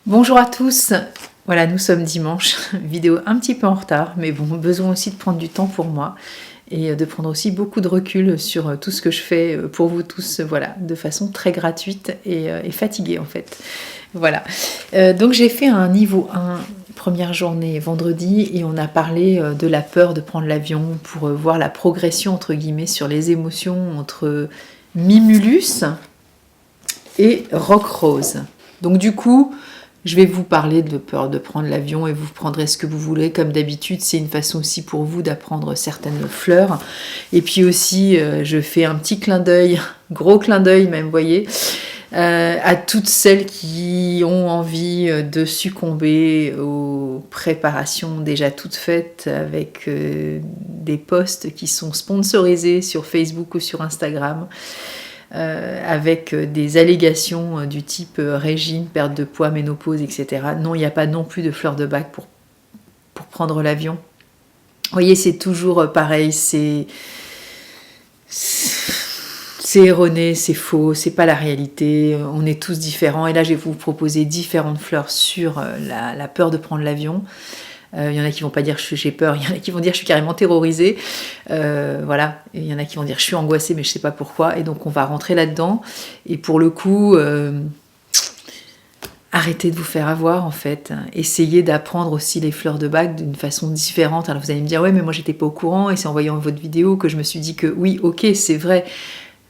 Bonjour à tous, voilà nous sommes dimanche, vidéo un petit peu en retard, mais bon, besoin aussi de prendre du temps pour moi et de prendre aussi beaucoup de recul sur tout ce que je fais pour vous tous, voilà, de façon très gratuite et fatiguée en fait. Voilà, donc j'ai fait un niveau 1, première journée vendredi, et on a parlé de la peur de prendre l'avion pour voir la progression entre guillemets sur les émotions entre Mimulus et Rock Rose. Donc du coup, je vais vous parler de peur de prendre l'avion et vous prendrez ce que vous voulez. Comme d'habitude, c'est une façon aussi pour vous d'apprendre certaines fleurs. Et puis aussi, je fais un petit clin d'œil, gros clin d'œil même, vous voyez, à toutes celles qui ont envie de succomber aux préparations déjà toutes faites avec des posts qui sont sponsorisés sur Facebook ou sur Instagram. Avec des allégations du type régime, perte de poids, ménopause, etc. Non, il n'y a pas non plus de fleurs de bac pour prendre l'avion. Vous voyez, c'est toujours pareil, c'est erroné, c'est faux, c'est pas la réalité, on est tous différents. Et là, je vais vous proposer différentes fleurs sur la peur de prendre l'avion. Il y en a qui vont pas dire j'ai peur, il y en a qui vont dire je suis carrément terrorisée, voilà, et il y en a qui vont dire je suis angoissée mais je sais pas pourquoi, et donc on va rentrer là-dedans, et pour le coup, arrêtez de vous faire avoir en fait, essayez d'apprendre aussi les fleurs de bac d'une façon différente. Alors vous allez me dire ouais mais moi j'étais pas au courant, et c'est en voyant votre vidéo que je me suis dit que oui ok c'est vrai,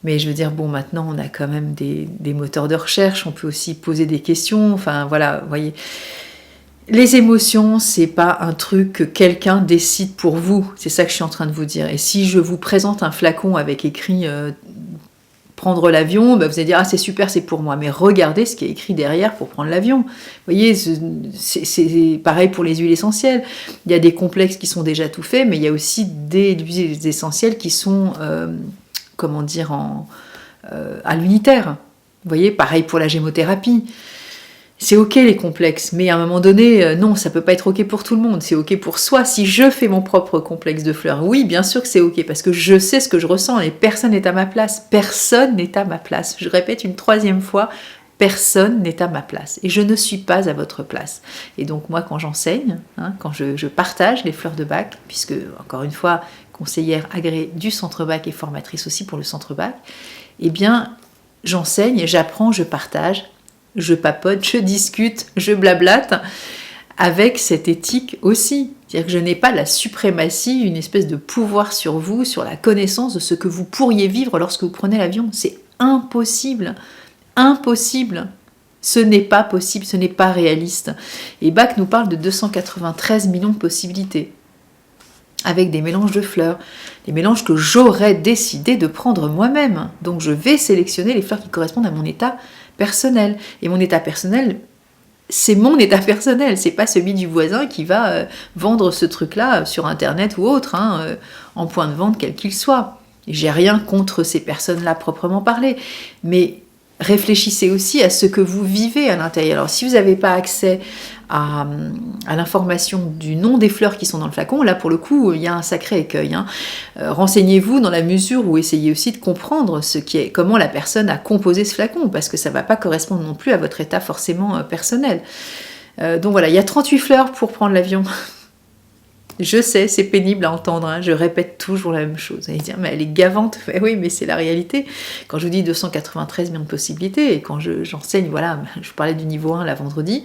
mais je veux dire bon maintenant on a quand même des moteurs de recherche, on peut aussi poser des questions, enfin voilà, vous voyez. Les émotions, c'est pas un truc que quelqu'un décide pour vous, c'est ça que je suis en train de vous dire. Et si je vous présente un flacon avec écrit prendre l'avion, bah vous allez dire ah c'est super, c'est pour moi. Mais regardez ce qui est écrit derrière pour prendre l'avion. Vous voyez, c'est pareil pour les huiles essentielles. Il y a des complexes qui sont déjà tout faits, mais il y a aussi des huiles essentielles qui sont, comment dire, à l'unitaire. Vous voyez, pareil pour la gémothérapie. C'est ok les complexes, mais à un moment donné, non, ça peut pas être ok pour tout le monde, c'est ok pour soi. Si je fais mon propre complexe de fleurs, oui, bien sûr que c'est ok, parce que je sais ce que je ressens et personne n'est à ma place. Personne n'est à ma place. Je répète une troisième fois, personne n'est à ma place. Et je ne suis pas à votre place. Et donc moi, quand j'enseigne, quand je partage les fleurs de bac, puisque, encore une fois, conseillère agréée du Centre Bac et formatrice aussi pour le Centre Bac, eh bien, j'enseigne, j'apprends, je partage, je papote, je discute, je blablate, avec cette éthique aussi. C'est-à-dire que je n'ai pas la suprématie, une espèce de pouvoir sur vous, sur la connaissance de ce que vous pourriez vivre lorsque vous prenez l'avion. C'est impossible. Impossible. Ce n'est pas possible, ce n'est pas réaliste. Et Bach nous parle de 293 millions de possibilités, avec des mélanges de fleurs, des mélanges que j'aurais décidé de prendre moi-même. Donc je vais sélectionner les fleurs qui correspondent à mon état personnel. Et mon état personnel, c'est mon état personnel, c'est pas celui du voisin qui va vendre ce truc-là sur Internet ou autre, en point de vente quel qu'il soit. J'ai rien contre ces personnes-là proprement parlé, mais réfléchissez aussi à ce que vous vivez à l'intérieur. Alors si vous n'avez pas accès à l'information du nom des fleurs qui sont dans le flacon, là pour le coup il y a un sacré écueil. Renseignez-vous dans la mesure où essayez aussi de comprendre comment la personne a composé ce flacon, parce que ça ne va pas correspondre non plus à votre état forcément personnel. Donc voilà, il y a 38 fleurs pour prendre l'avion. Je sais, c'est pénible à entendre, je répète toujours la même chose. Vous allez dire, mais elle est gavante. Oui, mais c'est la réalité. Quand je vous dis 293 millions de possibilités, et quand j'enseigne, voilà, je parlais du niveau 1 là vendredi,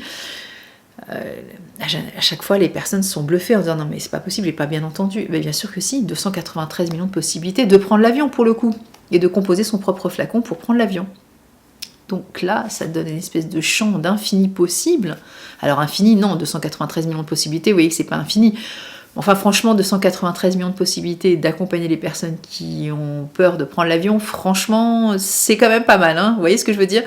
à chaque fois les personnes sont bluffées en disant non mais c'est pas possible, j'ai pas bien entendu. Mais bien sûr que si, 293 millions de possibilités de prendre l'avion pour le coup, et de composer son propre flacon pour prendre l'avion. Donc là, ça donne une espèce de champ d'infini possible. Alors infini, non, 293 millions de possibilités, vous voyez que c'est pas infini. Enfin franchement, 293 millions de possibilités d'accompagner les personnes qui ont peur de prendre l'avion, franchement, c'est quand même pas mal, vous voyez ce que je veux dire?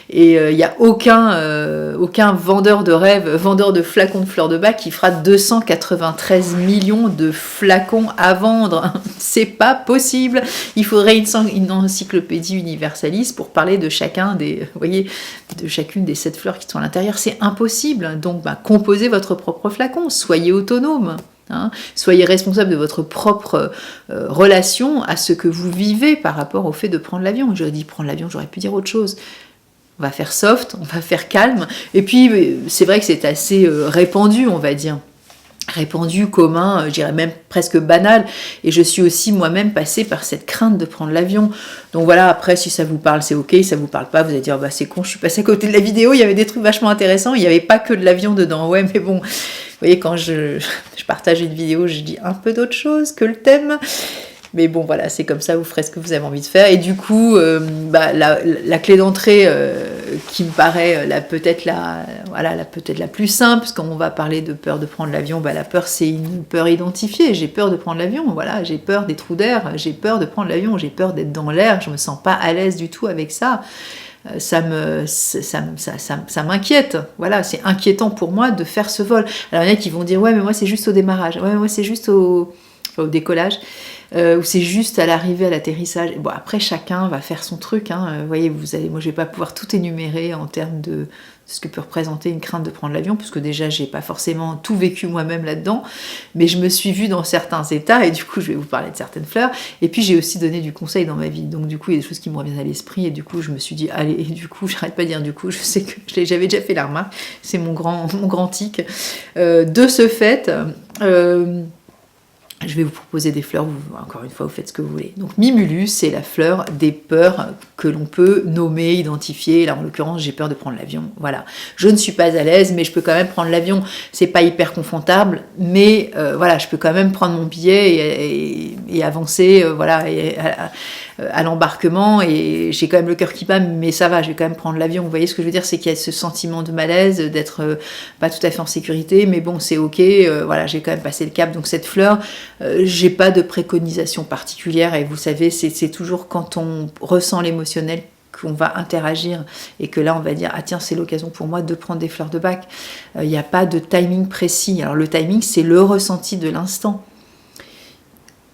Et il n'y a aucun vendeur de rêve, vendeur de flacons de fleurs de bac qui fera 293 millions de flacons à vendre. C'est pas possible. Il faudrait une encyclopédie universaliste pour parler de de chacune des 7 fleurs qui sont à l'intérieur. C'est impossible. Donc, composez votre propre flacon. Soyez autonome. Soyez responsable de votre propre relation à ce que vous vivez par rapport au fait de prendre l'avion. J'aurais dit prendre l'avion, j'aurais pu dire autre chose. On va faire soft, on va faire calme. Et puis, c'est vrai que c'est assez répandu, on va dire. Répandu, commun, je dirais même presque banal. Et je suis aussi moi-même passée par cette crainte de prendre l'avion. Donc voilà, après, si ça vous parle, c'est ok. Si ça vous parle pas, vous allez dire, bah c'est con, je suis passée à côté de la vidéo, il y avait des trucs vachement intéressants, il n'y avait pas que de l'avion dedans. Ouais, mais bon, vous voyez, quand je partage une vidéo, je dis un peu d'autre chose que le thème. Mais bon, voilà, c'est comme ça, vous ferez ce que vous avez envie de faire. Et du coup, la clé d'entrée qui me paraît peut-être la plus simple, parce qu'on va parler de peur de prendre l'avion, la peur, c'est une peur identifiée. J'ai peur de prendre l'avion, voilà, j'ai peur des trous d'air, j'ai peur de prendre l'avion, j'ai peur d'être dans l'air, je me sens pas à l'aise du tout avec ça. Ça m'inquiète, voilà, c'est inquiétant pour moi de faire ce vol. Alors il y en a qui vont dire, ouais, mais moi c'est juste au démarrage, ouais, mais moi c'est juste au décollage. Ou c'est juste à l'arrivée, à l'atterrissage. Bon, après, chacun va faire son truc. Vous voyez, moi, je vais pas pouvoir tout énumérer en termes de ce que peut représenter une crainte de prendre l'avion, puisque déjà, j'ai pas forcément tout vécu moi-même là-dedans, mais je me suis vue dans certains états, et du coup, je vais vous parler de certaines fleurs. Et puis, j'ai aussi donné du conseil dans ma vie. Donc, du coup, il y a des choses qui me reviennent à l'esprit, et du coup, je me suis dit, allez, et du coup, j'arrête pas de dire du coup, je sais que j'avais déjà fait la remarque, c'est mon grand tic. De ce fait, je vais vous proposer des fleurs, encore une fois, vous faites ce que vous voulez. Donc Mimulus, c'est la fleur des peurs que l'on peut nommer, identifier. Là, en l'occurrence, j'ai peur de prendre l'avion. Voilà. Je ne suis pas à l'aise, mais je peux quand même prendre l'avion. C'est pas hyper confortable, mais voilà, je peux quand même prendre mon billet et avancer, à l'embarquement. Et j'ai quand même le cœur qui bat, mais ça va, je vais quand même prendre l'avion. Vous voyez ce que je veux dire, c'est qu'il y a ce sentiment de malaise, d'être pas tout à fait en sécurité, mais bon, c'est ok. Voilà, j'ai quand même passé le cap. Donc cette fleur, j'ai pas de préconisation particulière, et vous savez, c'est toujours quand on ressent l'émotionnel qu'on va interagir, et que là on va dire, ah tiens, c'est l'occasion pour moi de prendre des fleurs de bac. Il n'y a pas de timing précis. Alors le timing, c'est le ressenti de l'instant.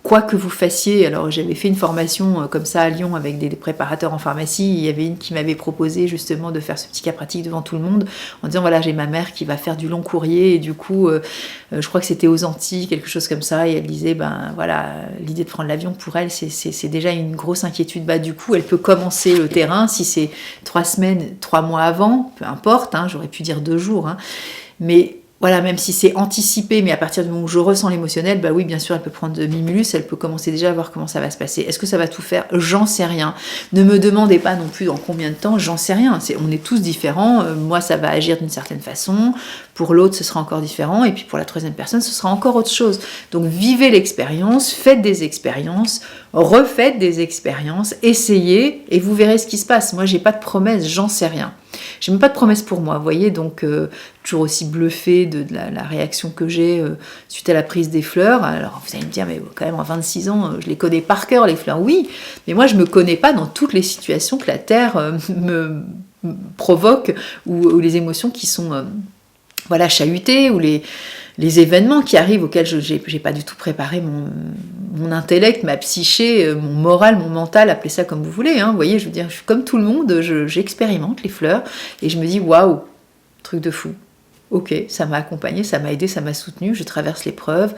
Quoi que vous fassiez, alors j'avais fait une formation comme ça à Lyon avec des préparateurs en pharmacie, il y avait une qui m'avait proposé justement de faire ce petit cas pratique devant tout le monde, en disant voilà, j'ai ma mère qui va faire du long courrier, et du coup, je crois que c'était aux Antilles, quelque chose comme ça, et elle disait, ben voilà, l'idée de prendre l'avion pour elle, c'est déjà une grosse inquiétude. Bah du coup, elle peut commencer le terrain, si c'est 3 semaines, 3 mois avant, peu importe, j'aurais pu dire 2 jours, mais voilà, même si c'est anticipé, mais à partir du moment où je ressens l'émotionnel, bah oui, bien sûr, elle peut prendre de Mimulus, elle peut commencer déjà à voir comment ça va se passer. Est-ce que ça va tout faire? J'en sais rien. Ne me demandez pas non plus dans combien de temps, j'en sais rien. On est tous différents. Moi, ça va agir d'une certaine façon. Pour l'autre, ce sera encore différent. Et puis pour la troisième personne, ce sera encore autre chose. Donc vivez l'expérience, faites des expériences, refaites des expériences, essayez, et vous verrez ce qui se passe. Moi, j'ai pas de promesse, j'en sais rien. J'ai même pas de promesse pour moi, vous voyez, donc toujours aussi bluffée de la réaction que j'ai suite à la prise des fleurs. Alors vous allez me dire, mais quand même, à 26 ans, je les connais par cœur, les fleurs, oui, mais moi je me connais pas dans toutes les situations que la Terre me provoque, ou les émotions qui sont chahutées, ou les événements qui arrivent auxquels je n'ai pas du tout préparé mon intellect, ma psyché, mon moral, mon mental, appelez ça comme vous voulez. Vous voyez, je veux dire, je suis comme tout le monde, j'expérimente les fleurs, et je me dis, waouh, truc de fou. Ok, ça m'a accompagné, ça m'a aidé, ça m'a soutenu, je traverse l'épreuve,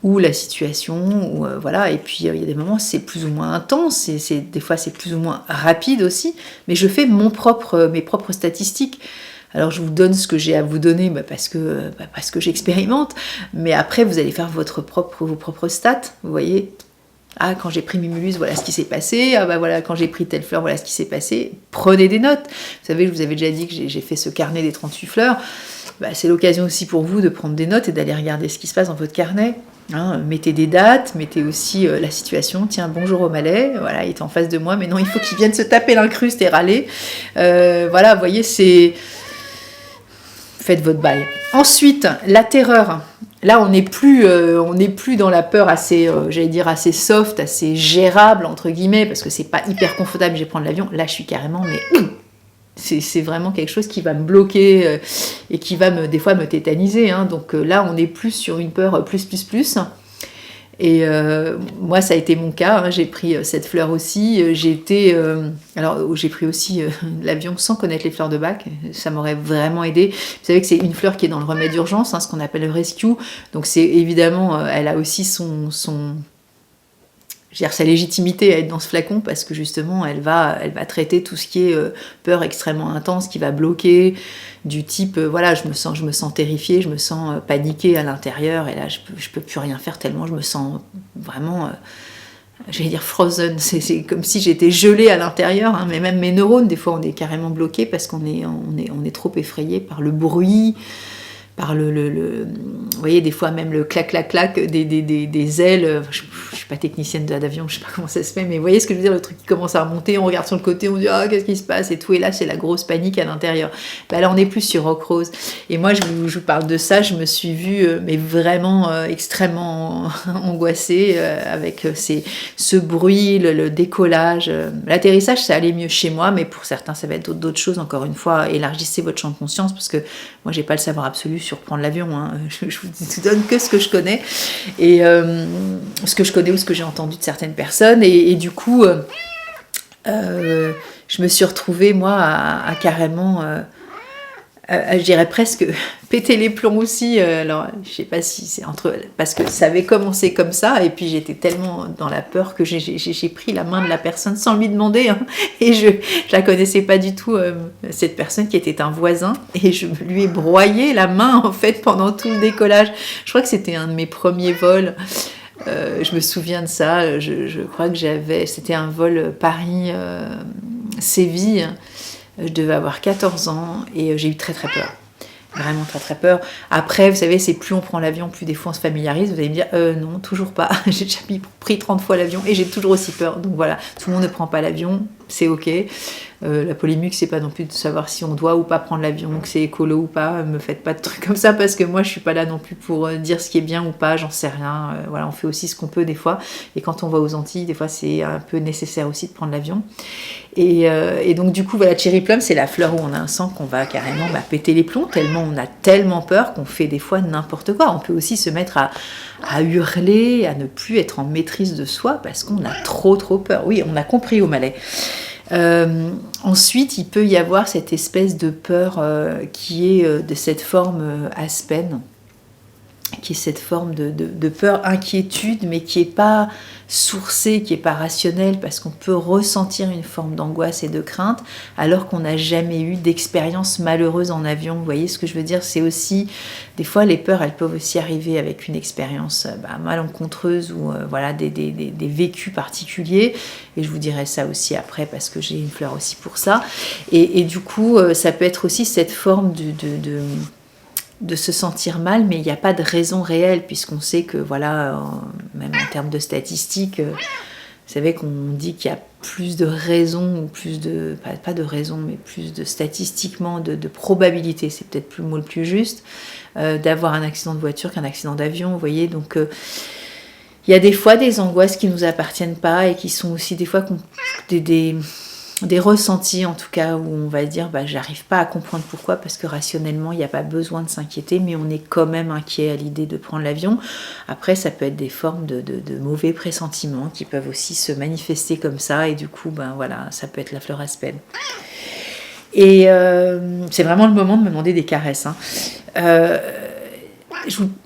ou la situation, ou voilà, et puis il y a des moments c'est plus ou moins intense, des fois c'est plus ou moins rapide aussi, mais je fais mes propres statistiques. Alors je vous donne ce que j'ai à vous donner parce que j'expérimente, mais après vous allez faire vos propres stats, vous voyez. Ah, quand j'ai pris Mimulus, voilà ce qui s'est passé. Ah voilà, quand j'ai pris telle fleur, voilà ce qui s'est passé. Prenez des notes. Vous savez, je vous avais déjà dit que j'ai fait ce carnet des 38 fleurs. C'est l'occasion aussi pour vous de prendre des notes et d'aller regarder ce qui se passe dans votre carnet. Mettez des dates, mettez aussi la situation. Tiens, bonjour au Malais, voilà, il est en face de moi, mais non, il faut qu'il vienne se taper l'incruste et râler. Voilà, vous voyez, c'est... Faites votre bail. Ensuite, la terreur. Là, on n'est plus dans la peur assez soft, assez gérable, entre guillemets, parce que c'est pas hyper confortable, je vais prendre l'avion. Là, je suis carrément, mais c'est vraiment quelque chose qui va me bloquer et qui va des fois me tétaniser. Donc là, on n'est plus sur une peur plus. Et moi, ça a été mon cas. J'ai pris cette fleur aussi. J'ai pris aussi l'avion sans connaître les fleurs de bac. Ça m'aurait vraiment aidé. Vous savez que c'est une fleur qui est dans le remède d'urgence, ce qu'on appelle le rescue. Donc c'est évidemment, elle a aussi je veux dire, sa légitimité à être dans ce flacon parce que justement elle va traiter tout ce qui est peur extrêmement intense qui va bloquer, du type voilà, je me sens terrifiée, je me sens paniquée à l'intérieur et là je peux plus rien faire tellement je me sens vraiment j'allais dire frozen, c'est comme si j'étais gelée à l'intérieur, hein, mais même mes neurones des fois on est carrément bloqués parce qu'on est trop effrayé par le bruit, par vous voyez, des fois même le clac des ailes. Je suis pas technicienne d'avion, je sais pas comment ça se fait, mais vous voyez ce que je veux dire, le truc qui commence à remonter, on regarde sur le côté, on dit ah qu'est-ce qui se passe et tout, et là c'est la grosse panique à l'intérieur. Bah là on est plus sur Rock Rose. Et moi je vous parle de ça, je me suis vue mais vraiment extrêmement angoissée avec ce bruit, le décollage. L'atterrissage ça allait mieux chez moi, mais pour certains ça va être d'autres choses. Encore une fois, élargissez votre champ de conscience parce que moi j'ai pas le savoir absolu sur prendre l'avion, hein. Je vous donne que ce que je connais et ce que je connais ou ce que j'ai entendu de certaines personnes et du coup je me suis retrouvée moi à carrément je dirais presque péter les plombs aussi. Alors je sais pas si c'est parce que ça avait commencé comme ça et puis j'étais tellement dans la peur que j'ai pris la main de la personne sans lui demander, hein, et je la connaissais pas du tout, cette personne qui était un voisin, et je lui ai broyé la main en fait pendant tout le décollage. Je crois que c'était un de mes premiers vols. Je me souviens de ça. Je crois que c'était un vol Paris-Séville. Je devais avoir 14 ans et j'ai eu très très peur. Vraiment très très peur. Après, vous savez, c'est plus on prend l'avion, plus des fois on se familiarise. Vous allez me dire, non, toujours pas. J'ai déjà pris 30 fois l'avion et j'ai toujours aussi peur. Donc voilà, tout le monde ne prend pas l'avion, c'est ok. La polémique, c'est pas non plus de savoir si on doit ou pas prendre l'avion, que c'est écolo ou pas. Me faites pas de trucs comme ça parce que moi, je suis pas là non plus pour dire ce qui est bien ou pas. J'en sais rien. Voilà, on fait aussi ce qu'on peut des fois. Et quand on va aux Antilles, des fois, c'est un peu nécessaire aussi de prendre l'avion. Et donc du coup, voilà, Cherry Plum, c'est la fleur où on a un sang qu'on va carrément péter les plombs, tellement on a tellement peur qu'on fait des fois n'importe quoi. On peut aussi se mettre à hurler, à ne plus être en maîtrise de soi parce qu'on a trop peur. Oui, on a compris au Malais. Ensuite, il peut y avoir cette espèce de peur qui est de cette forme Aspen, qui est cette forme de peur, inquiétude, mais qui n'est pas sourcée, qui n'est pas rationnelle, parce qu'on peut ressentir une forme d'angoisse et de crainte, alors qu'on n'a jamais eu d'expérience malheureuse en avion. Vous voyez ce que je veux dire? C'est aussi, des fois, les peurs, elles peuvent aussi arriver avec une expérience malencontreuse ou voilà, des vécus particuliers. Et je vous dirai ça aussi après, parce que j'ai une fleur aussi pour ça. Et du coup, ça peut être aussi cette forme de se sentir mal, mais il n'y a pas de raison réelle, puisqu'on sait que, voilà, même en termes de statistiques, vous savez qu'on dit qu'il y a plus de raisons, ou plus de, pas de raisons, mais plus de statistiquement, de probabilité, c'est peut-être le mot le plus juste, d'avoir un accident de voiture qu'un accident d'avion, vous voyez, donc il y a des fois des angoisses qui ne nous appartiennent pas, et qui sont aussi des fois des ressentis en tout cas où on va dire j'arrive pas à comprendre pourquoi, parce que rationnellement il n'y a pas besoin de s'inquiéter, mais on est quand même inquiet à l'idée de prendre l'avion. Après ça peut être des formes de mauvais pressentiments qui peuvent aussi se manifester comme ça, et du coup voilà, ça peut être la fleur Aspen. Et c'est vraiment le moment de me demander des caresses, hein.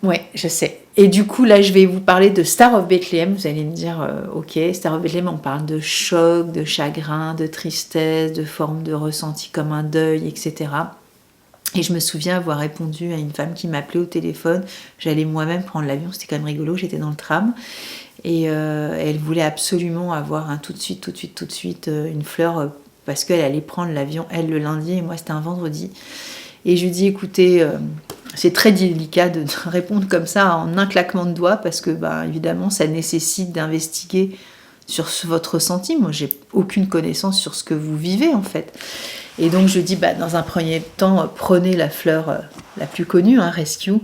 Ouais, je sais. Et du coup, là, je vais vous parler de Star of Bethlehem. Vous allez me dire, ok, Star of Bethlehem, on parle de choc, de chagrin, de tristesse, de forme de ressenti comme un deuil, etc. Et je me souviens avoir répondu à une femme qui m'appelait au téléphone. J'allais moi-même prendre l'avion, c'était quand même rigolo, j'étais dans le tram. Et elle voulait absolument avoir tout de suite une fleur, parce qu'elle allait prendre l'avion, elle, le lundi, et moi, c'était un vendredi. Et je lui dis, écoutez, c'est très délicat de répondre comme ça en un claquement de doigts, parce que évidemment ça nécessite d'investiguer sur votre ressenti. Moi j'ai aucune connaissance sur ce que vous vivez en fait. Et donc je dis dans un premier temps, prenez la fleur la plus connue, Rescue,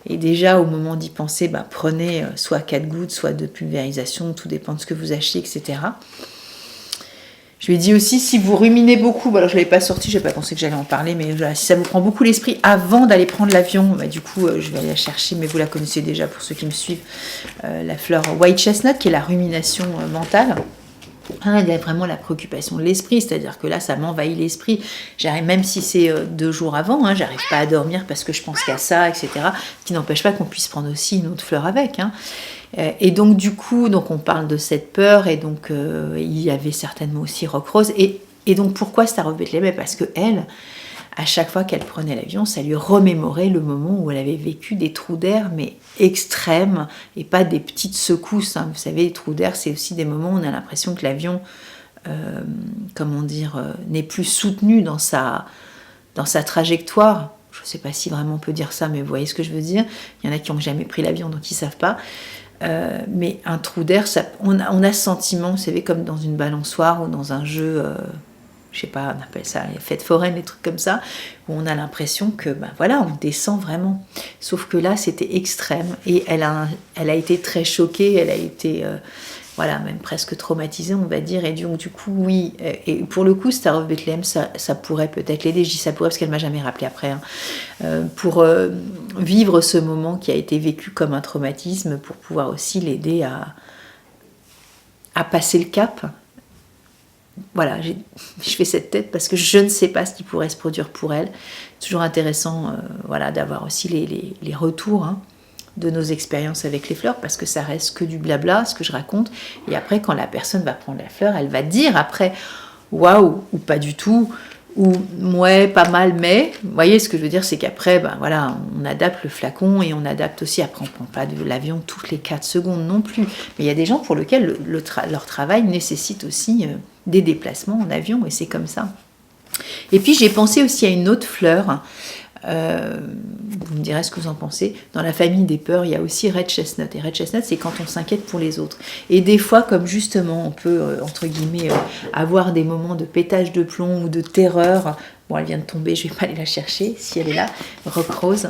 et déjà au moment d'y penser, prenez soit 4 gouttes, soit de pulvérisation, tout dépend de ce que vous achetez, etc. Je lui ai dit aussi, si vous ruminez beaucoup, alors je ne l'avais pas sorti, je n'ai pas pensé que j'allais en parler, mais voilà, si ça vous prend beaucoup l'esprit avant d'aller prendre l'avion, du coup, je vais aller la chercher, mais vous la connaissez déjà pour ceux qui me suivent, la fleur White Chestnut, qui est la rumination mentale. Il y a vraiment la préoccupation de l'esprit, c'est-à-dire que là, ça m'envahit l'esprit. J'arrive, même si c'est 2 jours avant, j'arrive pas à dormir parce que je pense qu'à ça, etc. Ce qui n'empêche pas qu'on puisse prendre aussi une autre fleur avec. Et donc du coup, donc on parle de cette peur, et donc il y avait certainement aussi Rock Rose. Et donc pourquoi Star of Bethlehem? Parce que elle, à chaque fois qu'elle prenait l'avion, ça lui remémorait le moment où elle avait vécu des trous d'air, mais extrêmes, et pas des petites secousses. Vous savez, les trous d'air, c'est aussi des moments où on a l'impression que l'avion, n'est plus soutenu dans sa trajectoire. Je ne sais pas si vraiment on peut dire ça, mais vous voyez ce que je veux dire. Il y en a qui n'ont jamais pris l'avion, donc ils ne savent pas. Mais un trou d'air, on a ce sentiment, vous savez, comme dans une balançoire ou dans un jeu, je sais pas, on appelle ça les fêtes foraines, des trucs comme ça, où on a l'impression que, on descend vraiment. Sauf que là, c'était extrême, et elle a été très choquée, elle a été, même presque traumatisée, on va dire, et donc du coup, oui, et pour le coup, Star of Bethlehem, ça pourrait peut-être l'aider. Je dis ça pourrait parce qu'elle m'a jamais rappelé après, pour vivre ce moment qui a été vécu comme un traumatisme, pour pouvoir aussi l'aider à passer le cap. Voilà, je fais cette tête parce que je ne sais pas ce qui pourrait se produire pour elle. C'est toujours intéressant d'avoir aussi les retours de nos expériences avec les fleurs, parce que ça reste que du blabla, ce que je raconte. Et après, quand la personne va prendre la fleur, elle va dire après « waouh » ou « pas du tout » ou « ouais, pas mal, mais ». Vous voyez, ce que je veux dire, c'est qu'après, on adapte le flacon, et on adapte aussi, après on ne prend pas de l'avion toutes les 4 secondes non plus. Mais il y a des gens pour lesquels leur travail nécessite aussi des déplacements en avion, et c'est comme ça. Et puis j'ai pensé aussi à une autre fleur, vous me direz ce que vous en pensez. Dans la famille des peurs, il y a aussi Red Chestnut. Et Red Chestnut, c'est quand on s'inquiète pour les autres. Et des fois, comme justement, on peut, entre guillemets, avoir des moments de pétage de plomb ou de terreur. Bon, elle vient de tomber, je ne vais pas aller la chercher, si elle est là, Rock Rose.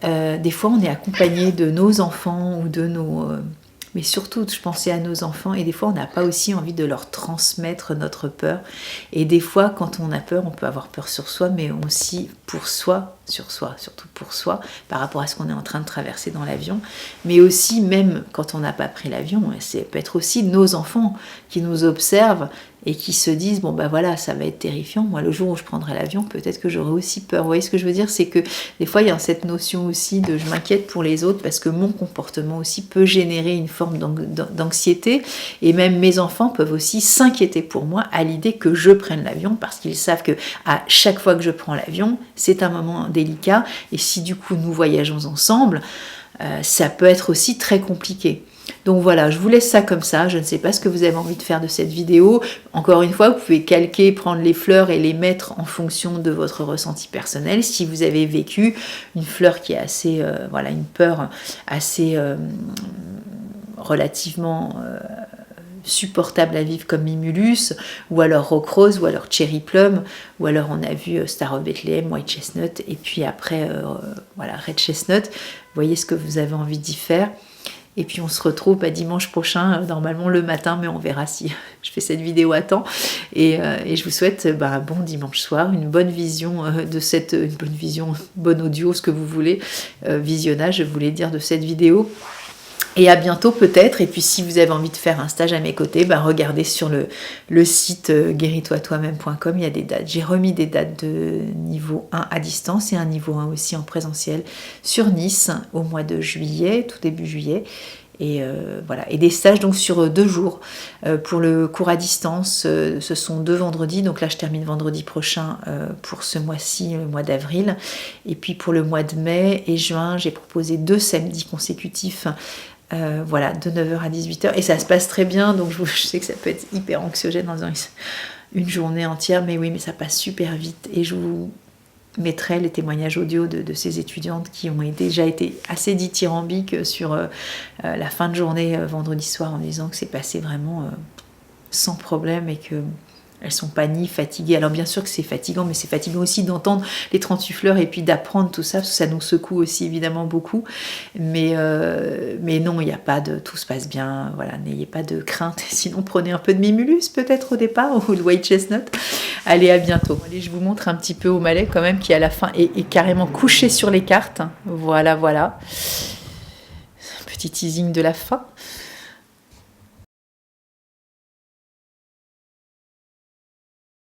Des fois, on est accompagné de nos enfants ou de nos... mais surtout, je pensais à nos enfants, et des fois, on n'a pas aussi envie de leur transmettre notre peur. Et des fois, quand on a peur, on peut avoir peur sur soi, mais aussi pour soi, sur soi, surtout pour soi, par rapport à ce qu'on est en train de traverser dans l'avion. Mais aussi, même quand on n'a pas pris l'avion, ça peut être aussi nos enfants qui nous observent et qui se disent, bon ça va être terrifiant, moi le jour où je prendrai l'avion, peut-être que j'aurai aussi peur. Vous voyez ce que je veux dire, c'est que des fois il y a cette notion aussi de je m'inquiète pour les autres, parce que mon comportement aussi peut générer une forme d'anxiété, et même mes enfants peuvent aussi s'inquiéter pour moi à l'idée que je prenne l'avion, parce qu'ils savent que à chaque fois que je prends l'avion, c'est un moment délicat, et si du coup nous voyageons ensemble, ça peut être aussi très compliqué. Donc voilà, je vous laisse ça comme ça. Je ne sais pas ce que vous avez envie de faire de cette vidéo. Encore une fois, vous pouvez calquer, prendre les fleurs et les mettre en fonction de votre ressenti personnel. Si vous avez vécu une fleur qui est assez, une peur assez relativement supportable à vivre comme Mimulus, ou alors Rock Rose, ou alors Cherry Plum, ou alors on a vu Star of Bethlehem, White Chestnut, et puis après Red Chestnut. Vous voyez ce que vous avez envie d'y faire. Et puis on se retrouve dimanche prochain, normalement le matin, mais on verra si je fais cette vidéo à temps. Et je vous souhaite un bon dimanche soir, une bonne vision bon audio, ce que vous voulez, visionnage, je voulais dire, de cette vidéo. Et à bientôt peut-être. Et puis si vous avez envie de faire un stage à mes côtés, regardez sur le site guéris-toi-toi-même.com, il y a des dates. J'ai remis des dates de niveau 1 à distance et un niveau 1 aussi en présentiel sur Nice au mois de juillet, tout début juillet. Et et des stages donc sur 2 jours. Pour le cours à distance, ce sont 2 vendredis, donc là je termine vendredi prochain pour ce mois-ci, le mois d'avril. Et puis pour le mois de mai et juin, j'ai proposé 2 samedis consécutifs, de 9h à 18h, et ça se passe très bien. Donc je sais que ça peut être hyper anxiogène dans une journée entière, mais oui, mais ça passe super vite. Et je vous mettrai les témoignages audio de ces étudiantes qui ont déjà été assez dithyrambiques sur la fin de journée vendredi soir, en disant que c'est passé vraiment sans problème, et que elles sont pas ni fatiguées. Alors bien sûr que c'est fatigant, mais c'est fatigant aussi d'entendre les 38 fleurs et puis d'apprendre tout ça, parce que ça nous secoue aussi évidemment beaucoup. Mais non, il n'y a pas de... Tout se passe bien, n'ayez pas de crainte. Sinon, prenez un peu de Mimulus peut-être au départ, ou de White Chestnut. Allez, à bientôt. Allez, je vous montre un petit peu O'Malley quand même, qui à la fin est carrément couché sur les cartes. Voilà. Petit teasing de la fin.